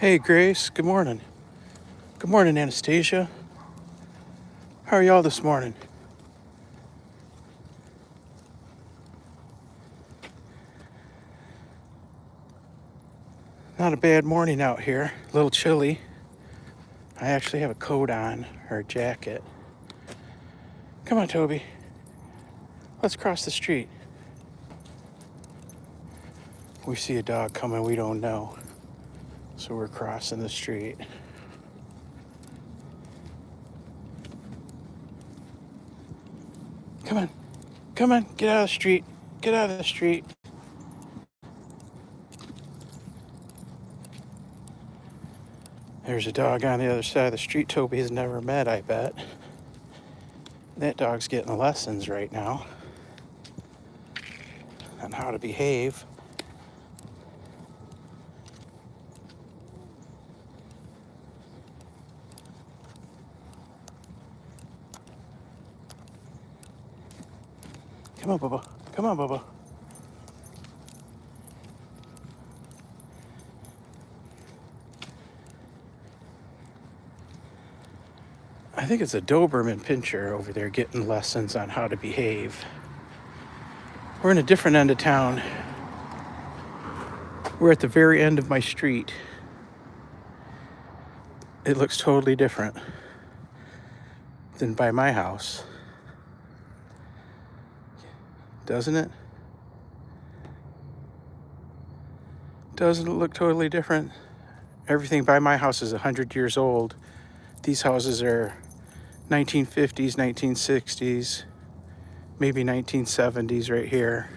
Hey, Grace. Good morning. Good morning, Anastasia. How are y'all this morning? Not a bad morning out here. A little chilly. I actually have a coat on, or a jacket. Come on, Toby. Let's cross the street. We see a dog coming we don't know, so we're crossing the street. Come on. Come on. Get out of the street. Get out of the street. There's a dog on the other side of the street Toby has never met, I bet. That dog's getting lessons right now on how to behave. Come on, Bubba. Come on, Bubba. I think it's a Doberman Pinscher over there getting lessons on how to behave. We're in a different end of town. We're at the very end of my street. It looks totally different than by my house. Doesn't it? Doesn't it look totally different? Everything by my house is 100 years old. These houses are 1950s, 1960s, maybe 1970s right here.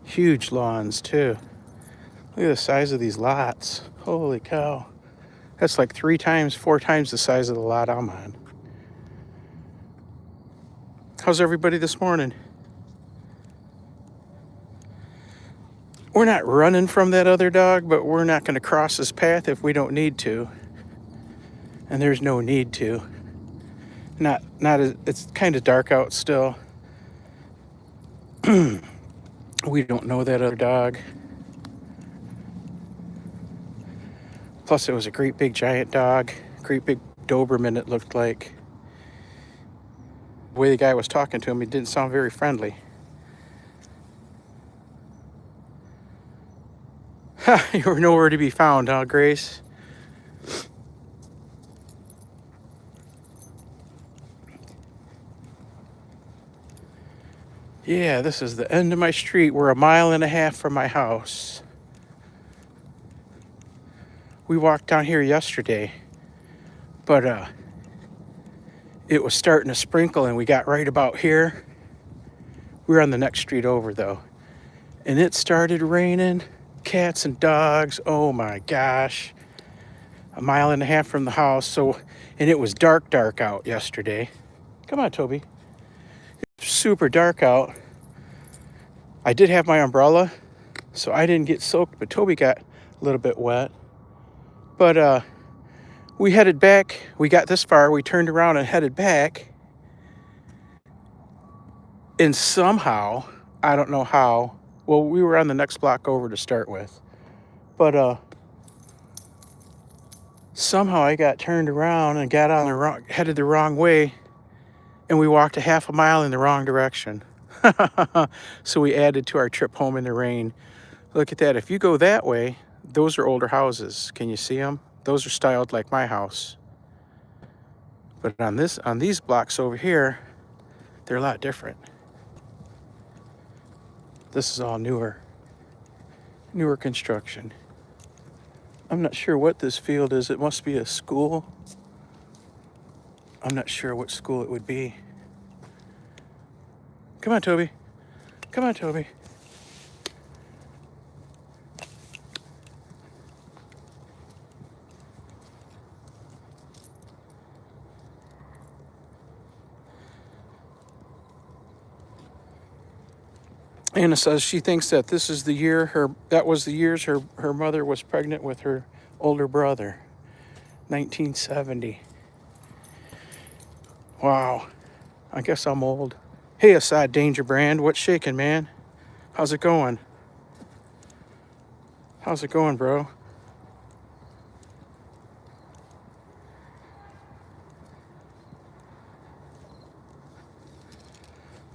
Huge lawns too. Look at the size of these lots. Holy cow. That's like 4 times the size of the lot I'm on. How's everybody this morning? We're not running from that other dog, but we're not going to cross his path if we don't need to. And there's no need to. It's kind of dark out still. We don't know that other dog. Plus, it was a great big giant dog. Great big Doberman, it looked like. The way the guy was talking to him, he didn't sound very friendly. You were nowhere to be found, huh, Grace? Yeah, this is the end of my street. We're 1.5 miles from my house. We walked down here yesterday, but it was starting to sprinkle and we got right about here. We were on the next street over though. And it started raining. Cats and dogs. Oh my gosh. 1.5 miles from the house. And it was dark out yesterday. Come on, Toby. Super dark out. I did have my umbrella, so I didn't get soaked, but Toby got a little bit wet. But we headed back. We got this far. We turned around and headed back. And somehow, I don't know how, well, we were on the next block over to start with. But somehow I got turned around and got headed the wrong way. And we walked 1/2 mile in the wrong direction. So we added to our trip home in the rain. Look at that. If you go that way, those are older houses. Can you see them? Those are styled like my house. But on these blocks over here, they're a lot different. This is all newer construction. I'm not sure what this field is. It must be a school. I'm not sure what school it would be. Come on, Toby. Come on, Toby. Anna says she thinks that this is the year that was the years her mother was pregnant with her older brother. 1970. Wow. I guess I'm old. Hey, Assad Danger Brand, what's shaking, man? How's it going? How's it going, bro?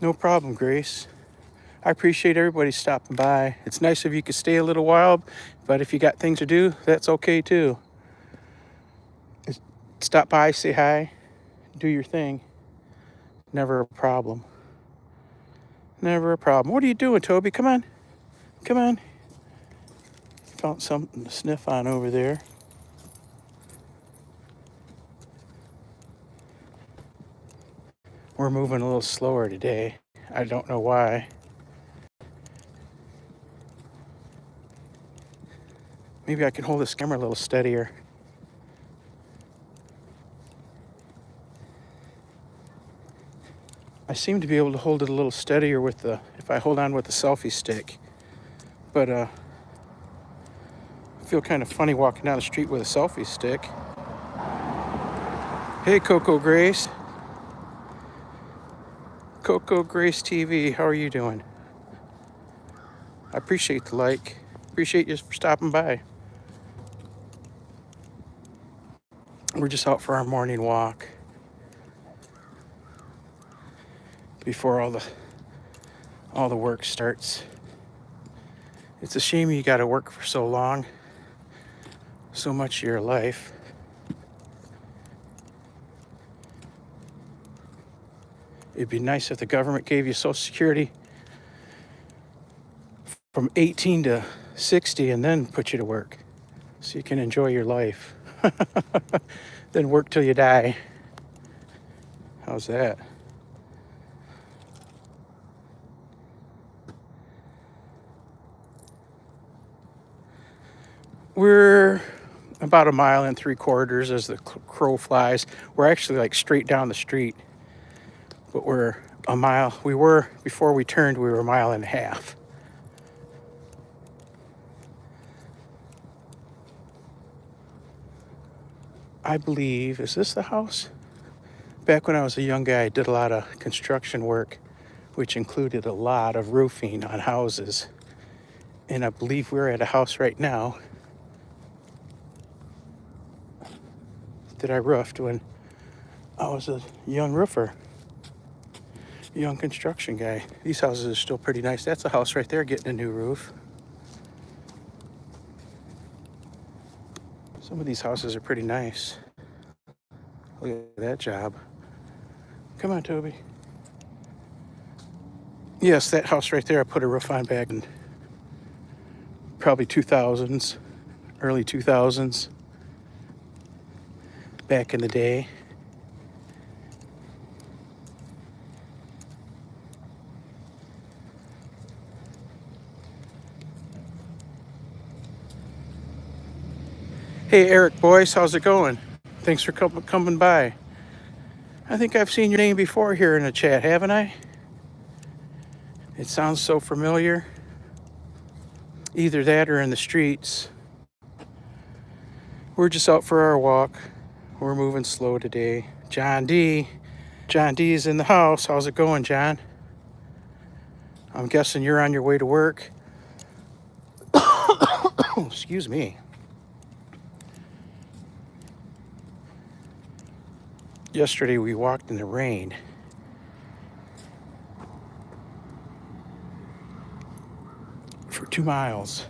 No problem, Grace. I appreciate everybody stopping by. It's nice if you could stay a little while, but if you got things to do, that's okay too. Stop by, say hi, do your thing. Never a problem. Never a problem. What are you doing, Toby? Come on. Come on. Found something to sniff on over there. We're moving a little slower today. I don't know why. Maybe I can hold this camera a little steadier. I seem to be able to hold it a little steadier with if I hold on with the selfie stick. But I feel kind of funny walking down the street with a selfie stick. Hey, Coco Grace. Coco Grace TV, how are you doing? I appreciate the like. Appreciate you for stopping by. We're just out for our morning walk before all the work starts. It's a shame you got to work for so long, so much of your life. It'd be nice if the government gave you Social Security from 18 to 60 and then put you to work so you can enjoy your life. Then work till you die. How's that? We're about 1.75 miles as the crow flies. We're actually like straight down the street, but we're a mile. We were, before we turned, we were 1.5 miles. I believe, is this the house? Back when I was a young guy, I did a lot of construction work, which included a lot of roofing on houses. And I believe we're at a house right now that I roofed when I was a young roofer, young construction guy. These houses are still pretty nice. That's a house right there getting a new roof. Some of these houses are pretty nice. Look at that job. Come on, Toby. Yes, that house right there, I put a roof on back in probably 2000s, early 2000s, back in the day. Hey, Eric Boyce, how's it going? Thanks for coming by. I think I've seen your name before here in the chat, haven't I? It sounds so familiar. Either that or in the streets. We're just out for our walk. We're moving slow today. John D. John D is in the house. How's it going, John? I'm guessing you're on your way to work. Excuse me. Yesterday we walked in the rain. For 2 miles.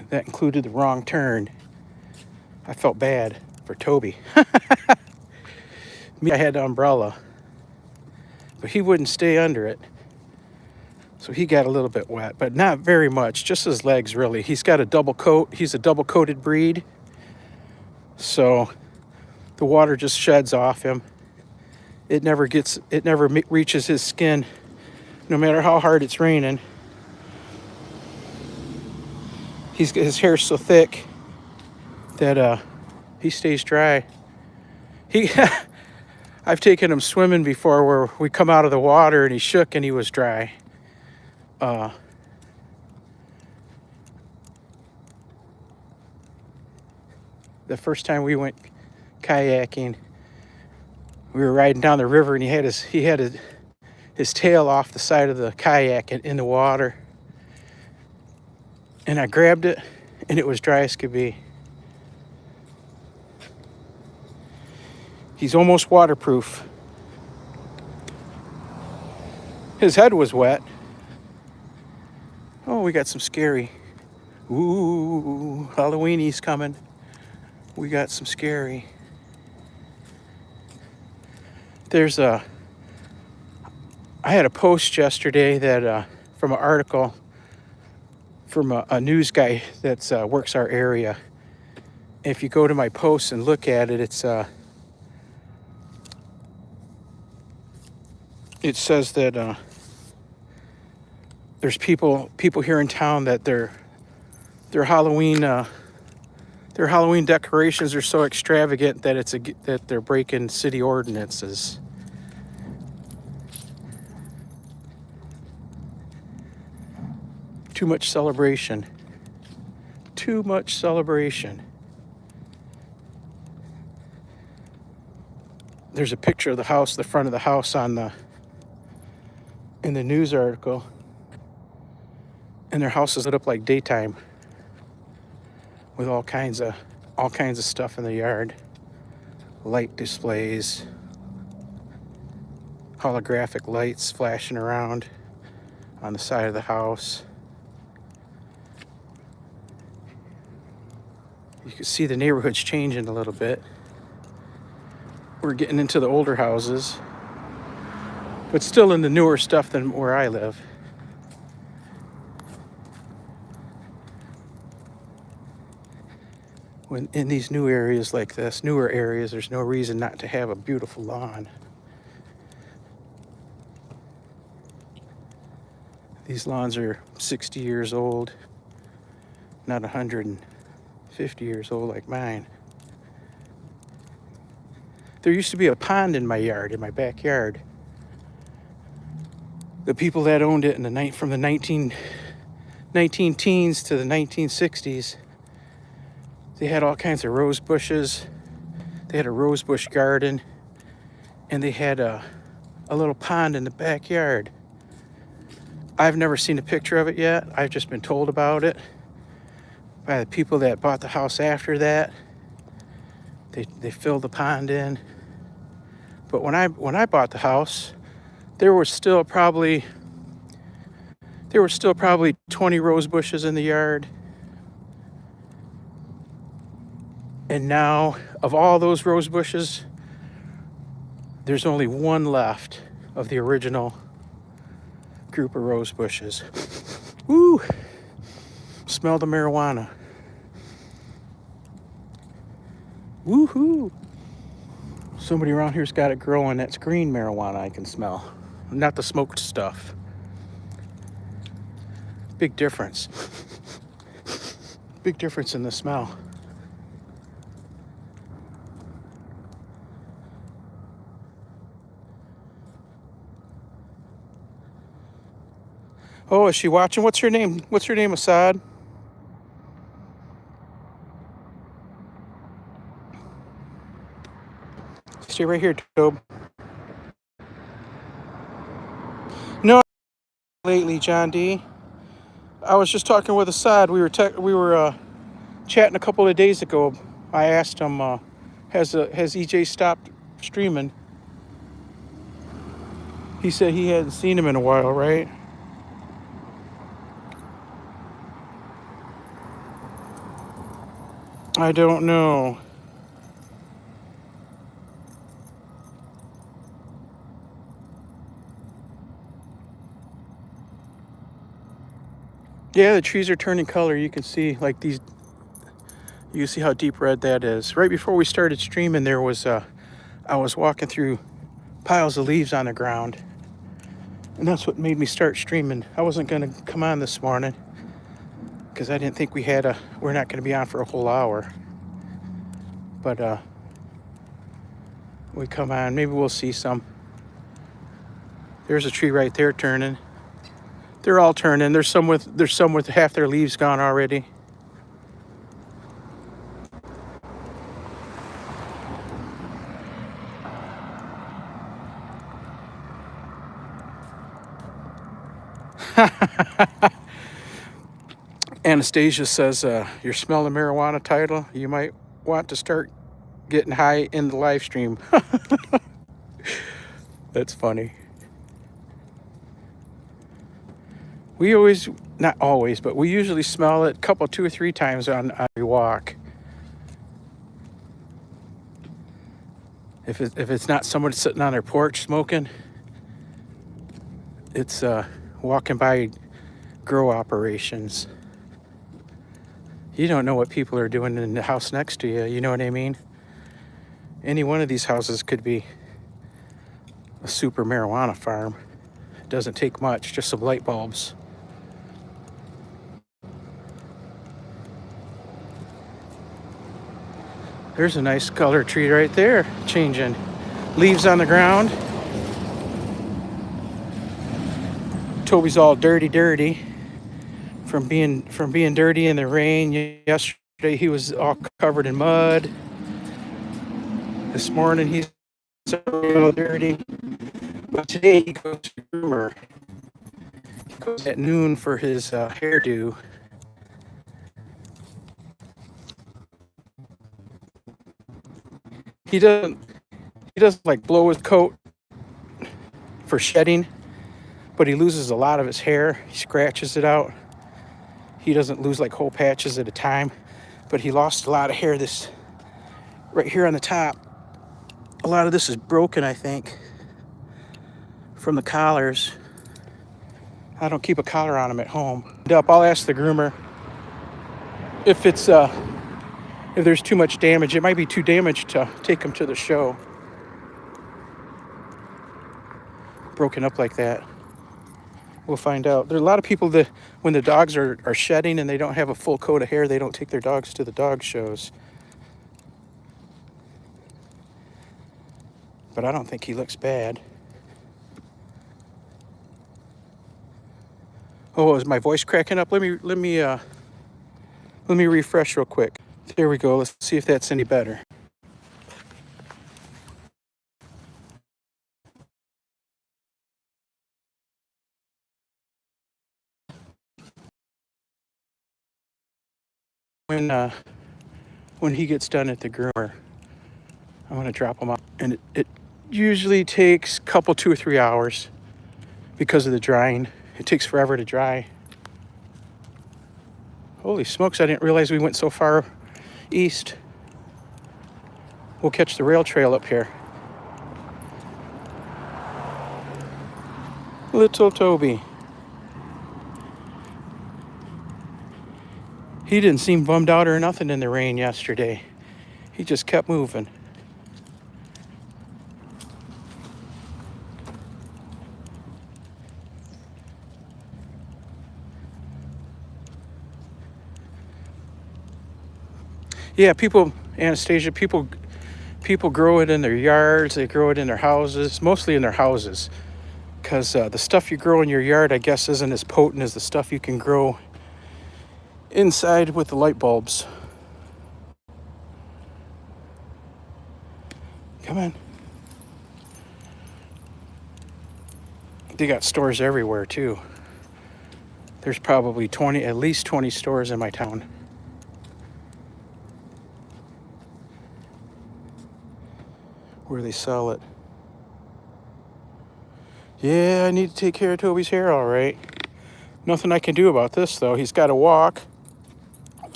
That included the wrong turn. I felt bad for Toby. Me, I had the umbrella, but he wouldn't stay under it. So he got a little bit wet, but not very much, just his legs really. He's got a double coat. He's a double coated breed. So the water just sheds off him. It never reaches his skin, no matter how hard it's raining. His hair's so thick that he stays dry. I've taken him swimming before where we come out of the water and he shook and he was dry. The first time we went kayaking, we were riding down the river and he had his tail off the side of the kayak and in the water. And I grabbed it, and it was dry as could be. He's almost waterproof. His head was wet. Oh, we got some scary. Ooh, Halloweenies coming. We got some scary. I had a post yesterday that from an article from a news guy that works our area. If you go to my post and look at it, it says that there's people here in town that their Halloween decorations are so extravagant that that they're breaking city ordinances. Too much celebration. Too much celebration. There's a picture of the house, the front of the house in the news article. And their house is lit up like daytime with all kinds of stuff in the yard. Light displays, holographic lights flashing around on the side of the house. You can see the neighborhood's changing a little bit. We're getting into the older houses, but still in the newer stuff than where I live. When in these new areas like this, newer areas, there's no reason not to have a beautiful lawn. These lawns are 60 years old, not 150 years old like mine. There used to be a pond in my yard, in my backyard. The people that owned it from the 19 teens to the 1960s, they had all kinds of rose bushes. They had a rose bush garden, and they had a little pond in the backyard. I've never seen a picture of it yet. I've just been told about it by the people that bought the house after that. They filled the pond in. But when I bought the house, there were still probably 20 rose bushes in the yard. And now, of all those rose bushes, there's only one left of the original group of rose bushes. Woo! Smell the marijuana. Woohoo! Somebody around here's got it growing. That's green marijuana I can smell, not the smoked stuff. Big difference. Big difference in the smell. Oh, is she watching? What's her name? What's her name, Assad? Stay right here, Toby. No, lately, John D. I was just talking with Assad. We were chatting a couple of days ago. I asked him, has EJ stopped streaming? He said he hadn't seen him in a while, right? I don't know. Yeah, the trees are turning color. You can see like these. You can see how deep red that is. Right before we started streaming, I was walking through piles of leaves on the ground, and that's what made me start streaming. I wasn't gonna come on this morning because I didn't think we're not gonna be on for a whole hour. But we come on. Maybe we'll see some. There's a tree right there turning. They're all turning. There's some with half their leaves gone already. Anastasia says, you're smelling marijuana, title. You might want to start getting high in the live stream. That's funny. We always, not always, but we usually smell it a couple, 2 or 3 times on every walk. If it's not someone sitting on their porch smoking, it's walking by grow operations. You don't know what people are doing in the house next to you, you know what I mean? Any one of these houses could be a super marijuana farm. It doesn't take much, just some light bulbs. There's a nice color tree right there, changing. Leaves on the ground. Toby's all dirty from being dirty in the rain. Yesterday he was all covered in mud. This morning he's all dirty. But today he goes to the groomer. He goes at noon for his hairdo. He doesn't like blow his coat for shedding, but he loses a lot of his hair. He scratches it out. He doesn't lose like whole patches at a time, but he lost a lot of hair this right here on the top. A lot of this is broken, I think, from the collars. I don't keep a collar on him at home. I'll ask the groomer if it's if there's too much damage. It might be too damaged to take him to the show. Broken up like that. We'll find out. There are a lot of people that when the dogs are shedding and they don't have a full coat of hair, they don't take their dogs to the dog shows. But I don't think he looks bad. Oh, is my voice cracking up? Let me refresh real quick. There we go. Let's see if that's any better. When he gets done at the groomer, I'm gonna drop him off, and it usually takes a couple, 2 or 3 hours because of the drying. It takes forever to dry. Holy smokes, I didn't realize we went so far east. We'll catch the rail trail up here. Little Toby. He didn't seem bummed out or nothing in the rain yesterday. He just kept moving. Yeah, Anastasia, people grow it in their yards. They grow it in their houses, mostly in their houses. Because the stuff you grow in your yard, I guess, isn't as potent as the stuff you can grow inside with the light bulbs. Come on. They got stores everywhere, too. There's probably at least 20 stores in my town. Where they sell it. Yeah, I need to take care of Toby's hair, all right. Nothing I can do about this, though. He's got to walk.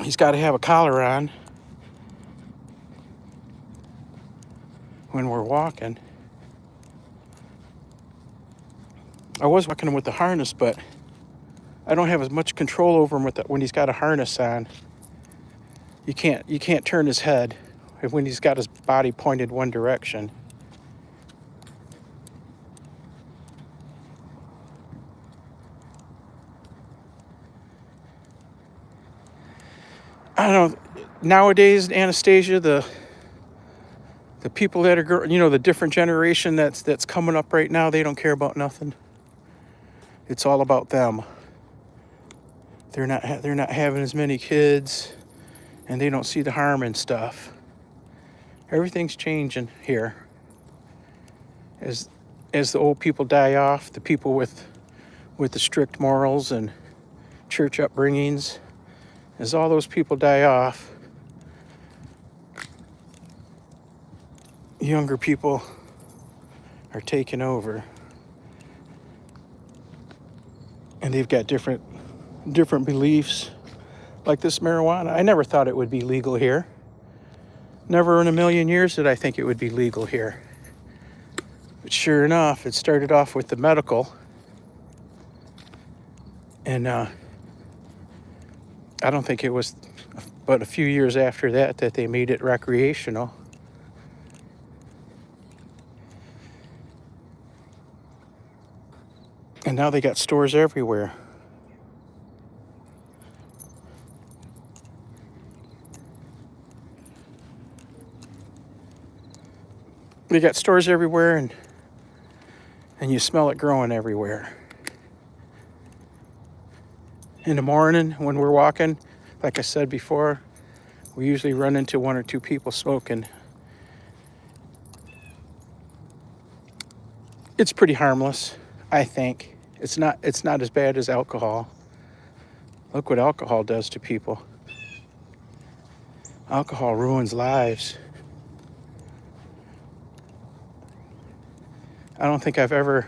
He's got to have a collar on when we're walking. I was walking him with the harness, but I don't have as much control over him when he's got a harness on. You can't turn his head when he's got his body pointed one direction. I don't know. Nowadays, Anastasia, the people that are, the different generation that's coming up right now, they don't care about nothing. It's all about them. They're not having as many kids, and they don't see the harm in stuff. Everything's changing here. As the old people die off, the people with the strict morals and church upbringings, as all those people die off, younger people are taking over. And they've got different beliefs. Like this marijuana, I never thought it would be legal here. Never in a million years did I think it would be legal here. But sure enough, it started off with the medical. And I don't think it was but a few years after that that they made it recreational. And now they got stores everywhere. They got stores everywhere, and you smell it growing everywhere. In the morning when we're walking, like I said before, we usually run into one or two people smoking. It's pretty harmless, I think. It's not as bad as alcohol. Look what alcohol does to people. Alcohol ruins lives. I don't think I've ever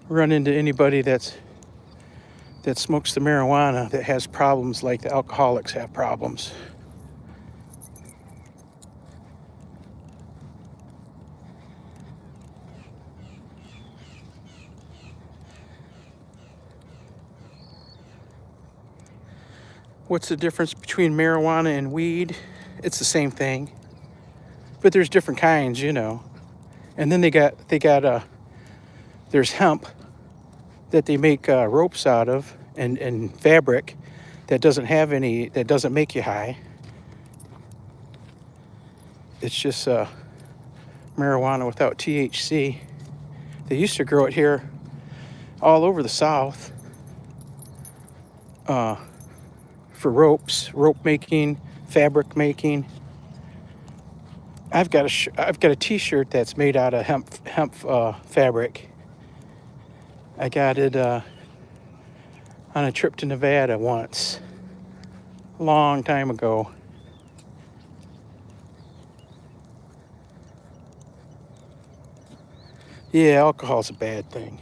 run into anybody that smokes the marijuana that has problems like the alcoholics have problems. What's the difference between marijuana and weed? It's the same thing, but there's different kinds, you know. And then they got there's hemp that they make ropes out of, and fabric that doesn't make you high. It's just marijuana without THC. They used to grow it here all over the South for rope making, fabric making. I've got a T-shirt that's made out of hemp fabric. I got it on a trip to Nevada once, a long time ago. Yeah, alcohol's a bad thing.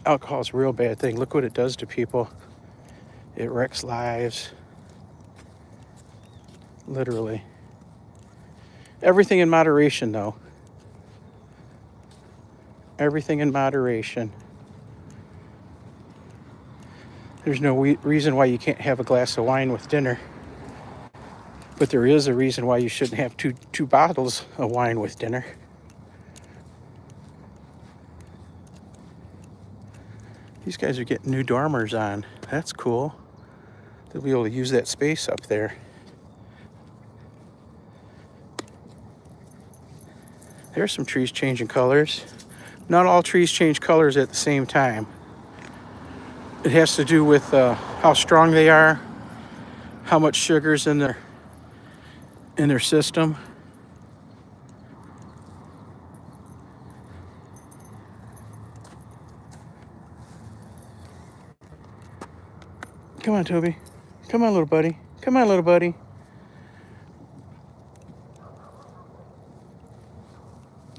Alcohol's a real bad thing. Look what it does to people. It wrecks lives. Literally. Everything in moderation, though. Everything in moderation. There's no reason why you can't have a glass of wine with dinner. But there is a reason why you shouldn't have two bottles of wine with dinner. These guys are getting new dormers on. That's cool. They'll be able to use that space up there. There's some trees changing colors. Not all trees change colors at the same time. It has to do with how strong they are, how much sugar's in their system. Come on, Toby. Come on, little buddy. Come on, little buddy.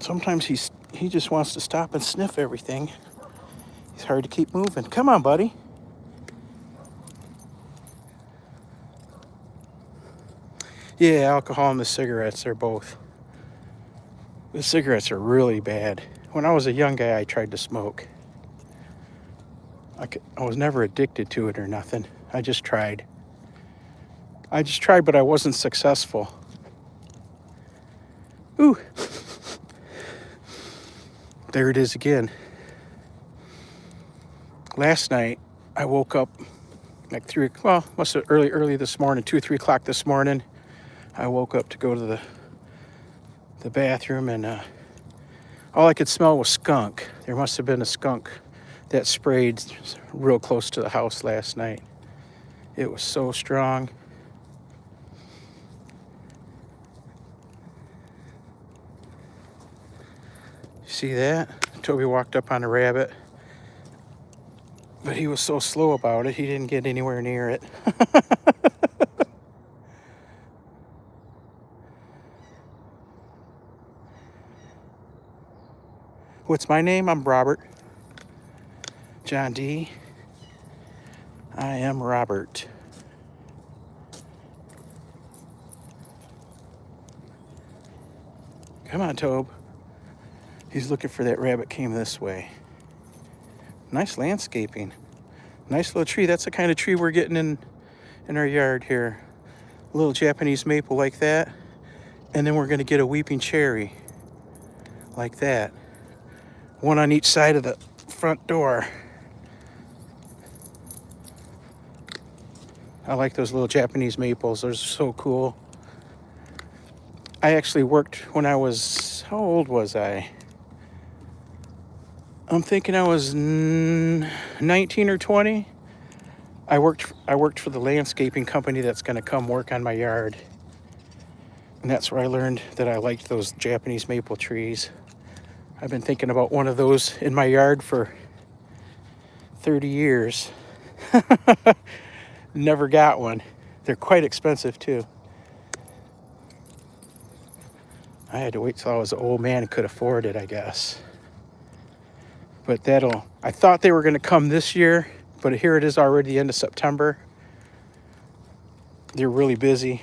Sometimes he just wants to stop and sniff everything. He's hard to keep moving. Come on, buddy. Yeah, alcohol and the cigarettes, they're both. The cigarettes are really bad. When I was a young guy, I tried to smoke. I was never addicted to it or nothing. I just tried, but I wasn't successful. Ooh. There it is again. Last night, I woke up like must have early this morning, 2 or 3 o'clock this morning. I woke up to go to the bathroom, and all I could smell was skunk. There must have been a skunk that sprayed real close to the house last night. It was so strong. See that? Toby walked up on a rabbit. But he was so slow about it, he didn't get anywhere near it. What's my name? I'm Robert. John D. I am Robert. Come on, Tobe. He's looking for that rabbit. Came this way. Nice landscaping. Nice little tree. That's the kind of tree we're getting in our yard here. A little Japanese maple like that. And then we're going to get a weeping cherry like that. One on each side of the front door. I like those little Japanese maples. They're so cool. I actually worked when I was, how old was I? I'm thinking I was 19 or 20. I worked for the landscaping company that's going to come work on my yard. And that's where I learned that I liked those Japanese maple trees. I've been thinking about one of those in my yard for 30 years. Never got one. They're quite expensive too. I had to wait till I was an old man and could afford it, I guess. But I thought they were going to come this year, but here it is already the end of September. They're really busy.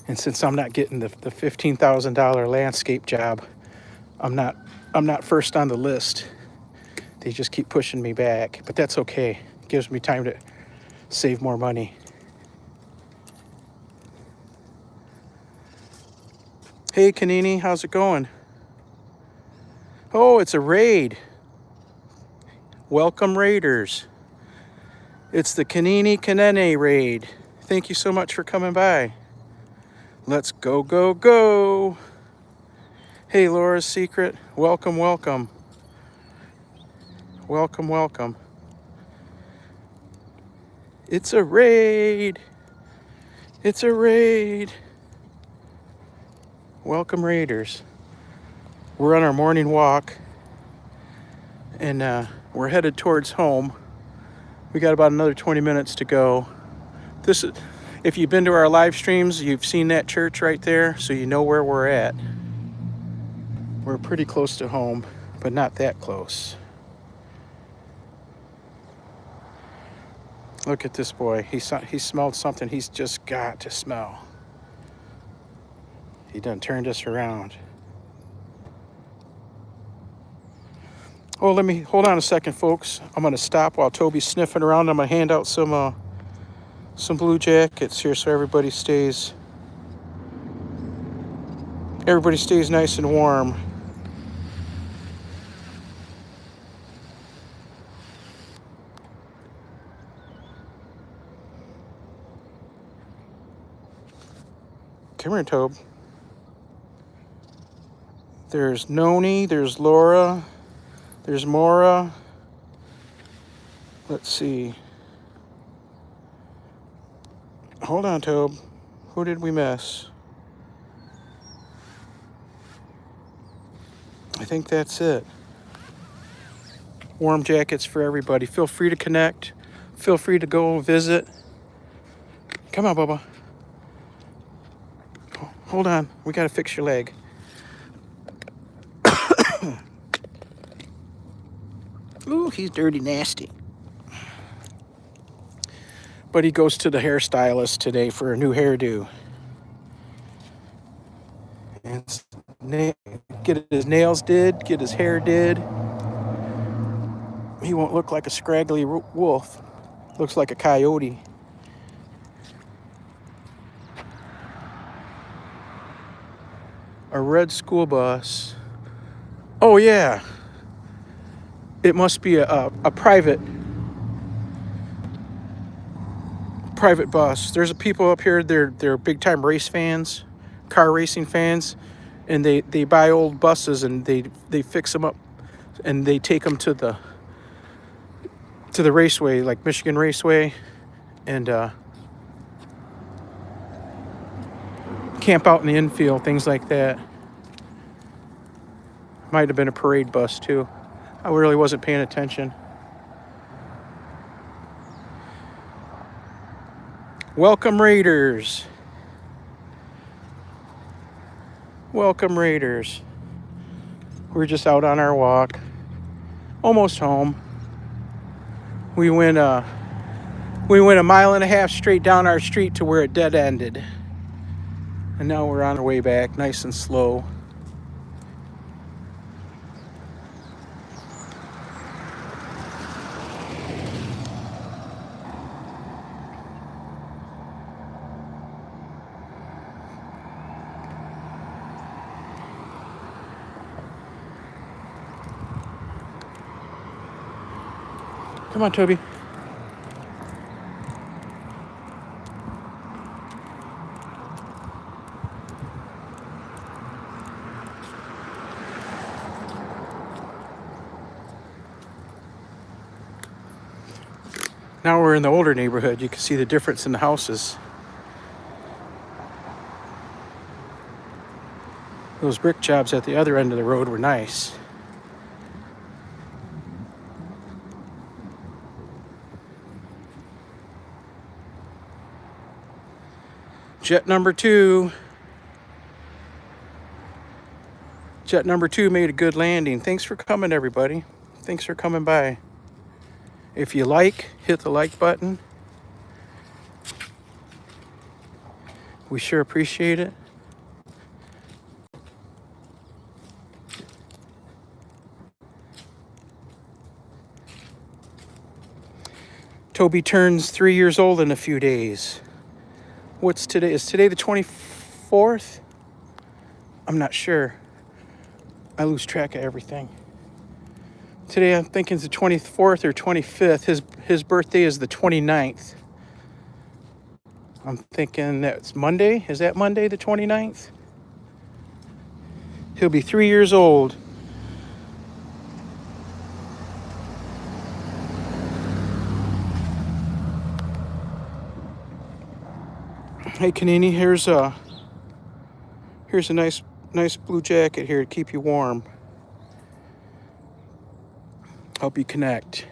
And since I'm not getting the $15,000 landscape job, I'm not first on the list. They just keep pushing me back, but that's okay. It gives me time to save more money. Hey, Kanini, how's it going? Oh, it's a raid. Welcome, Raiders. It's the Kanini Kanene raid. Thank you so much for coming by. Let's go, go, go. Hey, Laura's Secret. Welcome, welcome. Welcome, welcome. It's a raid. It's a raid. Welcome, Raiders. We're on our morning walk, and we're headed towards home. We got about another 20 minutes to go. If you've been to our live streams, you've seen that church right there, so you know where we're at. We're pretty close to home, but not that close. Look at this boy. He smelled something he's just got to smell. He done turned us around. Oh, hold on a second, folks. I'm going to stop while Toby's sniffing around. I'm going to hand out some blue jackets here so everybody stays nice and warm. Come here, Tobe. There's Noni, there's Laura, there's Mora. Let's see. Hold on, Tobe. Who did we miss? I think that's it. Warm jackets for everybody. Feel free to connect. Feel free to go visit. Come on, Bubba. Hold on. We got to fix your leg. Ooh, he's dirty nasty. But he goes to the hairstylist today for a new hairdo. And get his nails did, get his hair did. He won't look like a scraggly wolf. Looks like a coyote. A red school bus. Oh, yeah. It must be a private bus. There's people up here, they're big time race fans, car racing fans, and they buy old buses and they fix them up and they take them to the raceway, like Michigan Raceway, and camp out in the infield, things like that. Might have been a parade bus too. I really wasn't paying attention. Welcome, Raiders. Welcome, Raiders. We're just out on our walk. Almost home. We went a mile and a half straight down our street to where it dead ended. And now we're on our way back, nice and slow. Come on, Toby. Now we're in the older neighborhood. You can see the difference in the houses. Those brick jobs at the other end of the road were nice. Jet number 2. Jet number 2 made a good landing. Thanks for coming, everybody. Thanks for coming by. If you like, hit the like button. We sure appreciate it. Toby turns 3 years old in a few days. What's today? Is today the 24th? I'm not sure. I lose track of everything. Today I'm thinking it's the 24th or 25th. His birthday is the 29th. I'm thinking that's Monday. Is that Monday the 29th? He'll be 3 years old. Hey Kanini, here's a nice blue jacket here to keep you warm. Help you connect.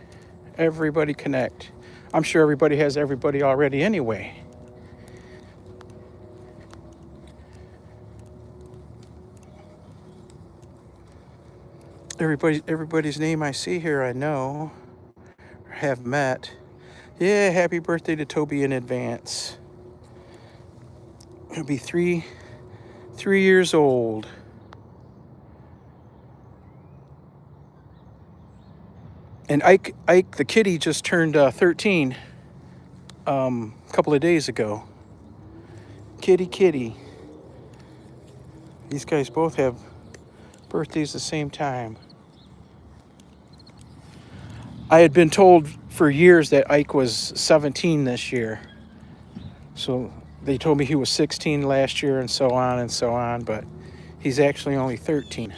Everybody connect. I'm sure everybody has everybody already anyway. Everybody's name I see here I know or have met. Yeah, happy birthday to Toby in advance. He'll be three years old. And Ike the kitty just turned 13 a couple of days ago. Kitty. These guys both have birthdays the same time. I had been told for years that Ike was 17 this year. So they told me he was 16 last year and so on, but he's actually only 13.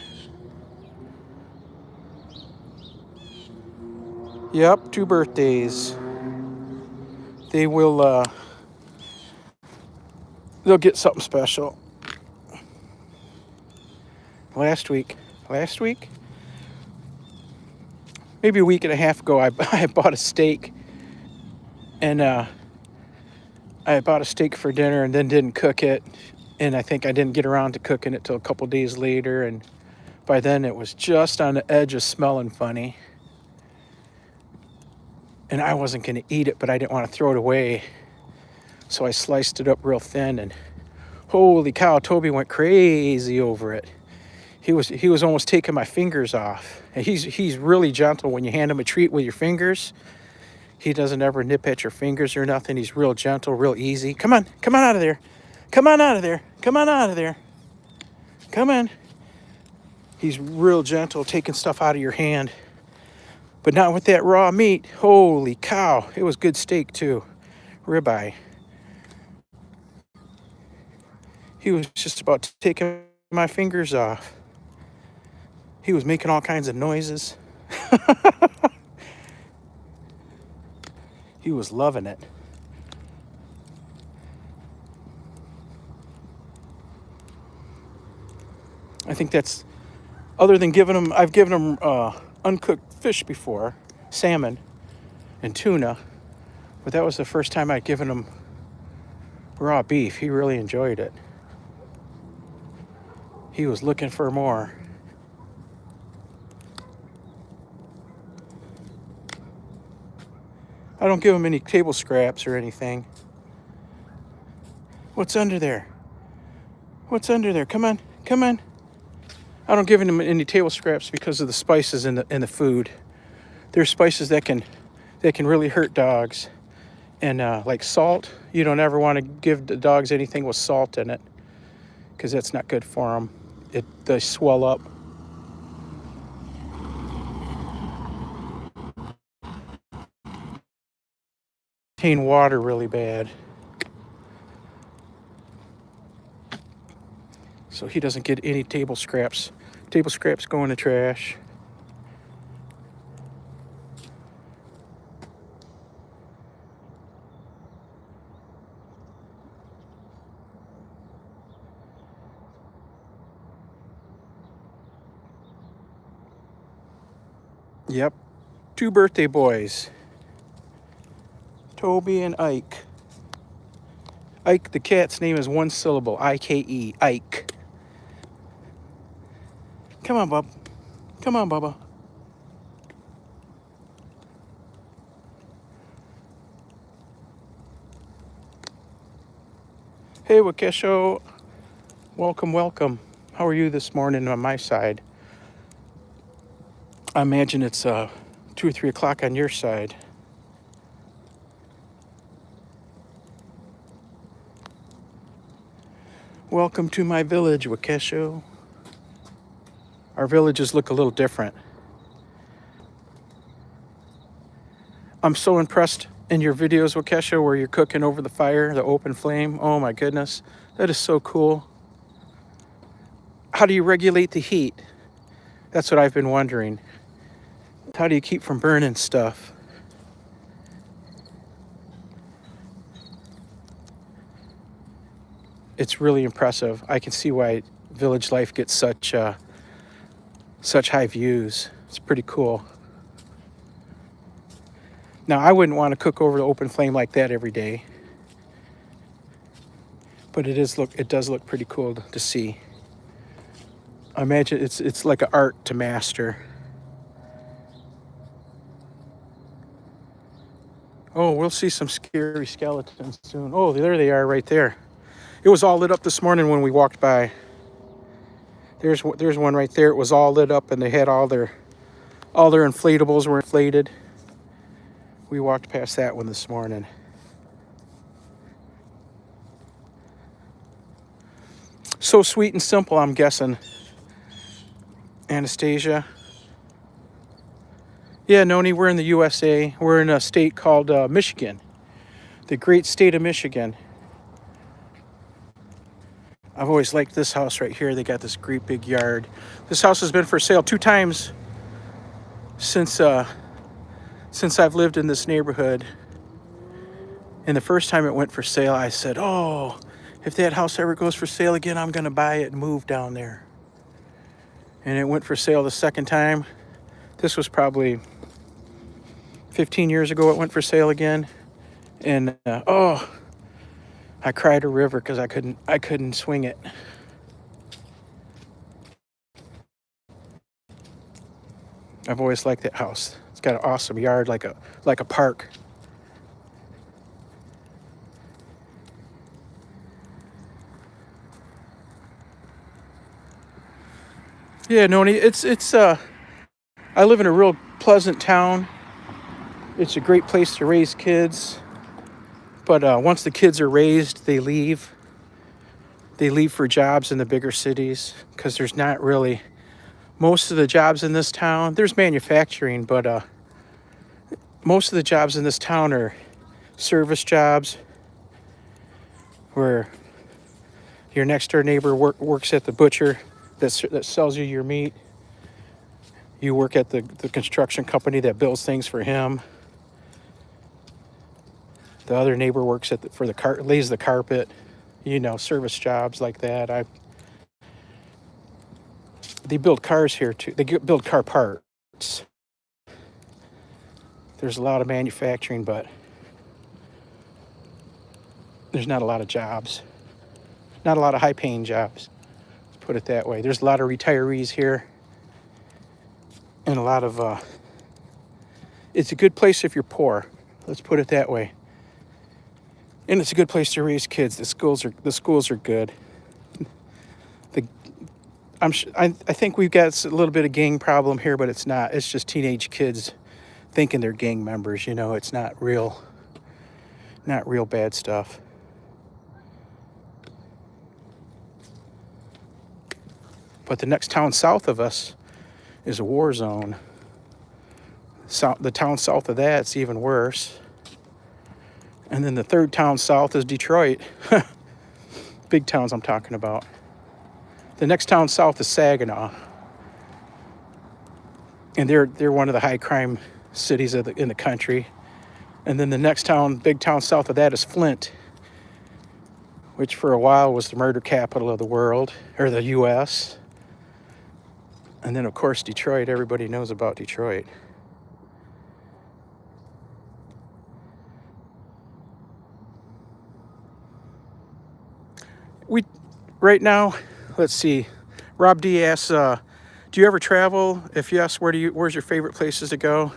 Yep, 2 birthdays. They will, they'll get something special. Last week, maybe a week and a half ago, I bought a steak. And I bought a steak for dinner and then didn't cook it. And I think I didn't get around to cooking it till a couple days later. And by then it was just on the edge of smelling funny. And I wasn't going to eat it, but I didn't want to throw it away. So I sliced it up real thin, and holy cow, Toby went crazy over it. He was almost taking my fingers off. And he's really gentle when you hand him a treat with your fingers. He doesn't ever nip at your fingers or nothing. He's real gentle, real easy. Come on out of there. Come on out of there. Come on. He's real gentle, taking stuff out of your hand. But not with that raw meat. Holy cow. It was good steak too. Ribeye. He was just about taking my fingers off. He was making all kinds of noises. He was loving it. I think that's, other than I've given him uncooked fish before, salmon and tuna, but that was the first time I'd given him raw beef. He really enjoyed it. He was looking for more. I don't give him any table scraps or anything. What's under there? What's under there? Come on, come on. I don't give him any table scraps because of the spices in the food. There's spices that can really hurt dogs, and like salt. You don't ever want to give the dogs anything with salt in it because that's not good for them. They swell up. Contain water really bad, so he doesn't get any table scraps. Table scraps go in the trash. Yep, 2 birthday boys, Toby and Ike. Ike, the cat's name is 1 syllable, I-K-E, Ike. Come on, bub. Come on, Bubba. Hey, Wakesho. Welcome, welcome. How are you this morning on my side? I imagine it's 2 or 3 o'clock on your side. Welcome to my village, Wakesho. Our villages look a little different. I'm so impressed in your videos, Wakesho, where you're cooking over the fire, the open flame. Oh my goodness, that is so cool. How do you regulate the heat? That's what I've been wondering. How do you keep from burning stuff? It's really impressive. I can see why village life gets such high views. It's pretty cool. Now, I wouldn't want to cook over the open flame like that every day, but it does look pretty cool to see. I imagine it's like an art to master. Oh, we'll see some scary skeletons soon. Oh, there they are right there. It was all lit up this morning when we walked by. There's one right there. It was all lit up and they had all their inflatables were inflated. We walked past that one this morning. So sweet and simple, I'm guessing. Anastasia. Yeah, Noni, we're in the USA. We're in a state called Michigan. The great state of Michigan. I've always liked this house right here. They got this great big yard. This house has been for sale 2 times since I've lived in this neighborhood. And the first time it went for sale, I said, oh, if that house ever goes for sale again, I'm going to buy it and move down there. And it went for sale the second time. This was probably 15 years ago. It went for sale again. And, I cried a river because I couldn't swing it. I've always liked that house. It's got an awesome yard, like a park. Yeah, Noni, it's I live in a real pleasant town. It's a great place to raise kids. But once the kids are raised, they leave. They leave for jobs in the bigger cities because there's not really most of the jobs in this town. There's manufacturing, but most of the jobs in this town are service jobs where your next door neighbor works at the butcher that sells you your meat. You work at the construction company that builds things for him. The other neighbor works at lays the carpet. You know, service jobs like that. They build cars here too. They build car parts. There's a lot of manufacturing, but there's not a lot of jobs. Not a lot of high-paying jobs. Let's put it that way. There's a lot of retirees here. And a lot of... it's a good place if you're poor. Let's put it that way. And it's a good place to raise kids. The schools are good. I think we've got a little bit of gang problem here, but it's not. It's just teenage kids thinking they're gang members. You know, it's not real bad stuff. But the next town south of us is a war zone. The town south of that's even worse. And then the third town south is Detroit. Big towns I'm talking about. The next town south is Saginaw. And they're one of the high crime cities in the country. And then the next big town south of that is Flint, which for a while was the murder capital of the world, or the U.S. And then, of course, Detroit. Everybody knows about Detroit. Right now, let's see. Rob D asks, do you ever travel? If yes, where's your favorite places to go?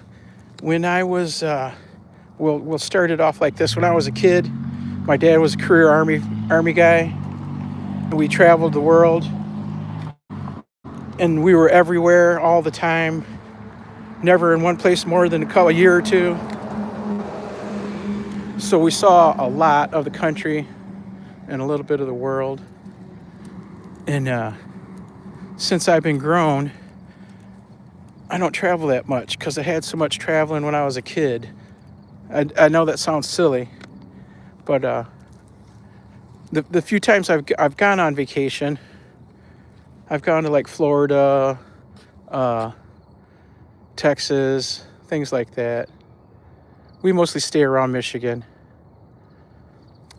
When I was, we'll start it off like this. When I was a kid, my dad was a career army guy. And we traveled the world. And we were everywhere all the time. Never in one place more than a year or two. So we saw a lot of the country and a little bit of the world. And since I've been grown, I don't travel that much because I had so much traveling when I was a kid. I know that sounds silly, but the few times I've gone on vacation, I've gone to like Florida, Texas, things like that. We mostly stay around Michigan.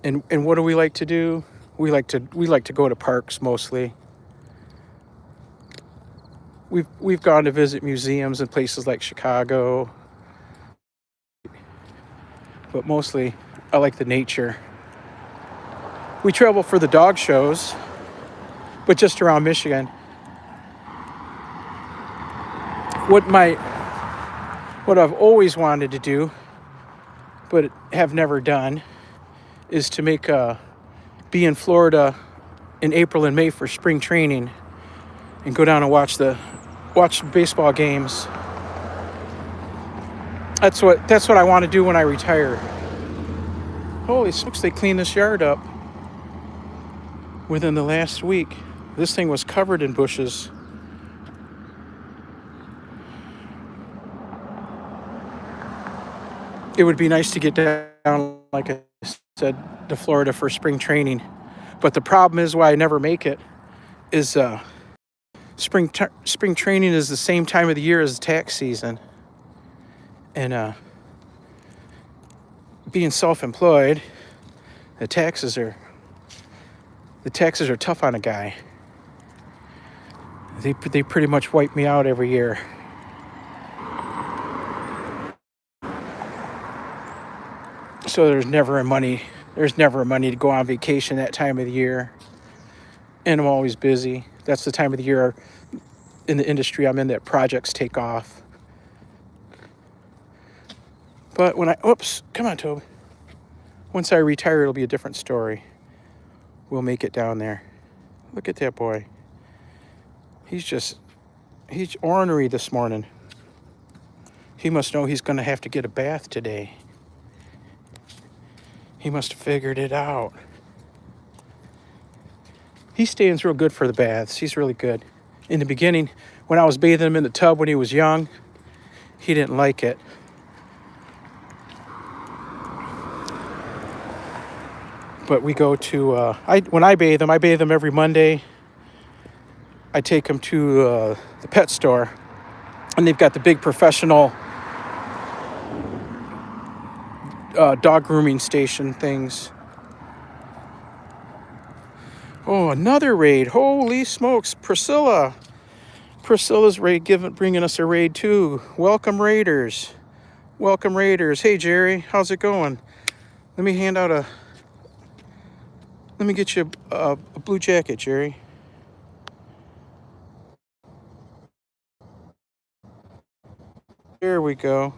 And what do we like to do? We like to go to parks mostly. We've gone to visit museums in places like Chicago. But mostly I like the nature. We travel for the dog shows, but just around Michigan. What I've always wanted to do, but have never done, is to be in Florida in April and May for spring training and go down and watch baseball games. That's what I want to do when I retire. Holy smokes, they cleaned this yard up within the last week. This thing was covered in bushes. It would be nice to get down, like I said, to Florida for spring training. But the problem is why I never make it is spring training is the same time of the year as tax season. And being self-employed, the taxes are tough on a guy. They pretty much wipe me out every year. So there's never money to go on vacation that time of the year. And I'm always busy. That's the time of the year in the industry I'm in that projects take off. But come on, Toby. Once I retire, it'll be a different story. We'll make it down there. Look at that boy. He's ornery this morning. He must know he's going to have to get a bath today. He must have figured it out. He stands real good for the baths. He's really good. In the beginning, when I was bathing him in the tub when he was young, he didn't like it. But we go to, when I bathe him every Monday. I take him to the pet store, and they've got the big professional dog grooming station things. Oh, another raid. Holy smokes. Priscilla's bringing us a raid too. Welcome, Raiders. Welcome, Raiders. Hey, Jerry, how's it going? Let me hand out Let me get you a blue jacket, Jerry. There we go.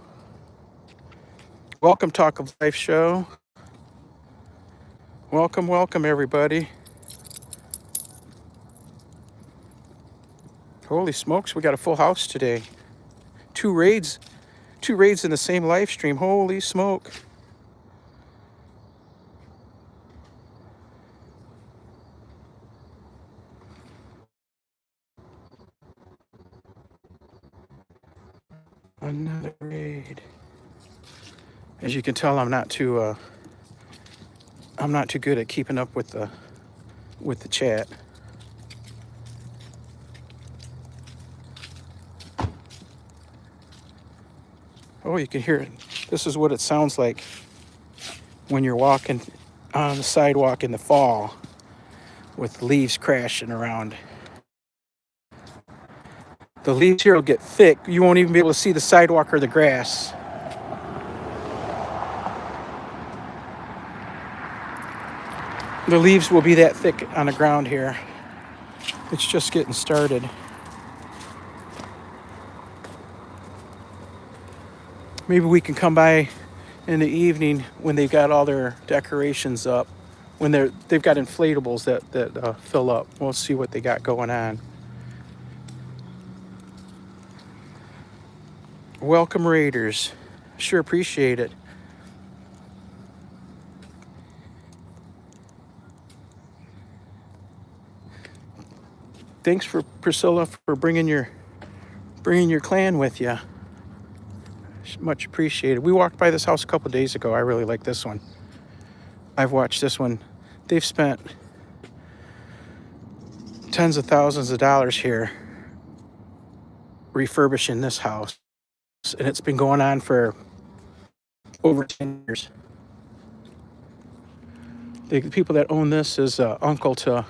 Welcome, Talk of Life show. Welcome, welcome, everybody. Holy smokes, we got a full house today. Two raids in the same live stream. Holy smoke. Another raid. As you can tell, I'm not too good at keeping up with the chat. Oh, you can hear it. This is what it sounds like when you're walking on the sidewalk in the fall with leaves crashing around. The leaves here will get thick. You won't even be able to see the sidewalk or the grass. The leaves will be that thick on the ground here. It's just getting started. Maybe we can come by in the evening when they've got all their decorations up, when they've got inflatables that fill up. We'll see what they got going on. Welcome, Raiders. Sure appreciate it. Thanks for Priscilla for bringing your clan with you. Much appreciated. We walked by this house a couple days ago. I really like this one. I've watched this one. They've spent tens of thousands of dollars here refurbishing this house, and it's been going on for over 10 years. The people that own this is uncle to